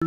My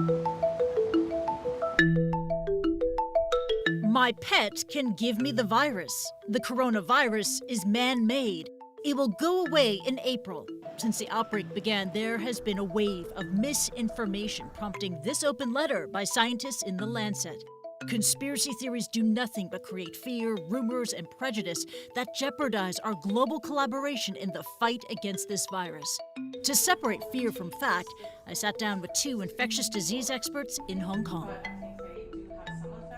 pet can give me the virus. The coronavirus is man-made. It will go away in April. Since the outbreak began, there has been a wave of misinformation prompting this open letter by scientists in The Lancet. Conspiracy theories do nothing but create fear, rumors, and prejudice that jeopardize our global collaboration in the fight against this virus. To separate fear from fact, I sat down with two infectious disease experts in Hong Kong.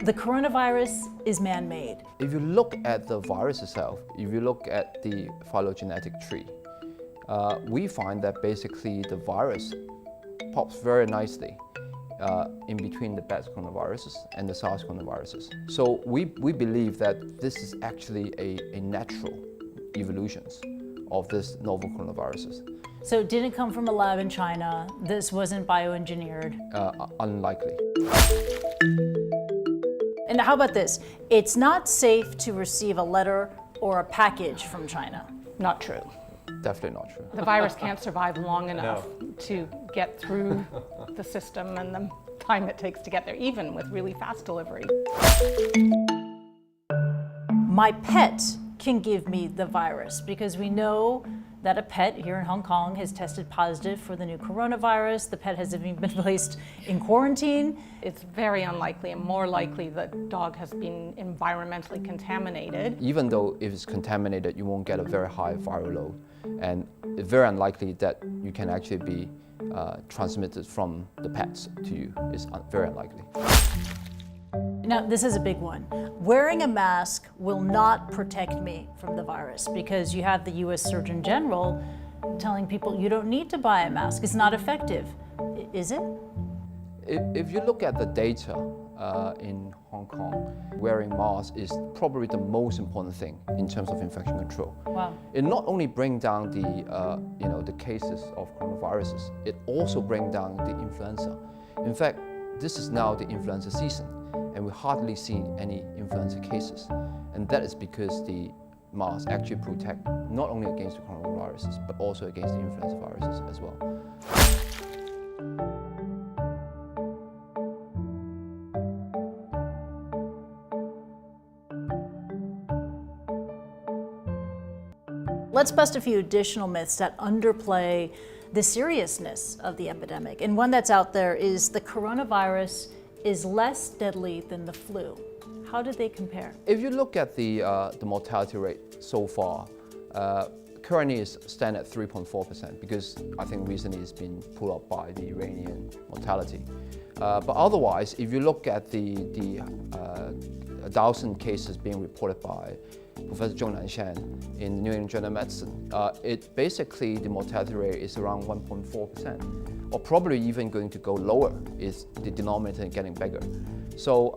The coronavirus is man-made. If you look at the virus itself, if you look at the phylogenetic tree, we find that basically the virus pops very nicely in between the Beta coronaviruses and the SARS coronaviruses. So we believe that this is actually a natural evolution of this novel coronaviruses. So it didn't come from a lab in China. This wasn't bioengineered. Unlikely. And how about this? It's not safe to receive a letter or a package from China. Not true. Definitely not true. The virus can't survive long enough to get through the system and the time it takes to get there, even with really fast delivery. My pet can give me the virus because we know that a pet here in Hong Kong has tested positive for the new coronavirus. The pet has even been placed in quarantine. It's very unlikely and more likely the dog has been environmentally contaminated. Even though if it's contaminated, you won't get a very high viral load. And it's very unlikely that you can actually be transmitted from the pets to you. It's very unlikely. Now, this is a big one. Wearing a mask will not protect me from the virus because you have the US Surgeon General telling people you don't need to buy a mask. It's not effective. Is it? If you look at the data in Hong Kong, wearing masks is probably the most important thing in terms of infection control. Wow. It not only brings down the cases of coronaviruses, it also brings down the influenza. In fact, this is now the influenza season, and we hardly see any influenza cases. And that is because the masks actually protect not only against the coronaviruses, but also against the influenza viruses as well. Let's bust a few additional myths that underplay the seriousness of the epidemic. And one that's out there is the coronavirus is less deadly than the flu. How did they compare? If you look at the mortality rate so far, currently is stand at 3.4% because I think recently it's been pulled up by the Iranian mortality. But otherwise, if you look at the 1,000 cases being reported by Professor Zhong Nanshan in the New England Journal of Medicine, basically the mortality rate is around 1.4%, or probably even going to go lower is the denominator getting bigger. So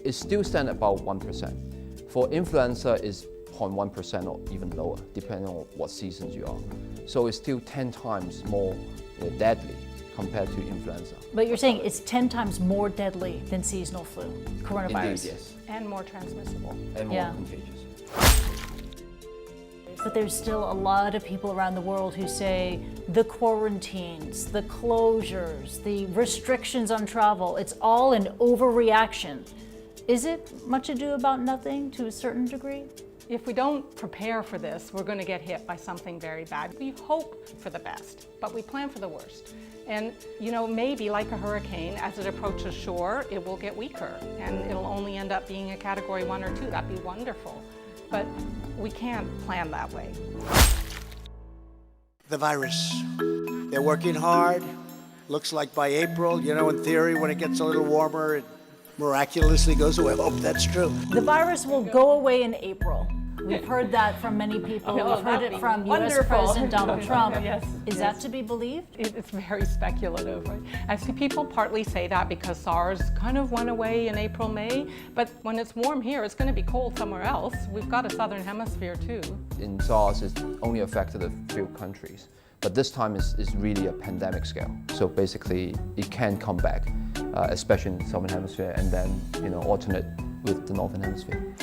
it still stands about 1%. For influenza, it's 0.1% or even lower, depending on what seasons you are. So it's still 10 times more deadly compared to influenza. But you're saying it's 10 times more deadly than seasonal flu, coronavirus. Indeed, yes. And more transmissible. And more Yeah. contagious. But there's still a lot of people around the world who say the quarantines, the closures, the restrictions on travel, it's all an overreaction. Is it much ado about nothing to a certain degree? If we don't prepare for this, we're going to get hit by something very bad. We hope for the best, but we plan for the worst. And, maybe like a hurricane, as it approaches shore, it will get weaker and it'll only end up being a category 1 or 2. That'd be wonderful. But we can't plan that way. The virus. They're working hard. Looks like by April, in theory, when it gets a little warmer, it miraculously goes away. I hope that's true. The virus will go away in April. We've heard that from many people. We've heard it from US President Donald Trump. Yes, Is that to be believed? It's very speculative. Right? I see people partly say that because SARS kind of went away in April, May, but when it's warm here, it's going to be cold somewhere else. We've got a southern hemisphere too. In SARS, it only affected a few countries, but this time is really a pandemic scale. So basically, it can come back, especially in the southern hemisphere, and then alternate with the northern hemisphere.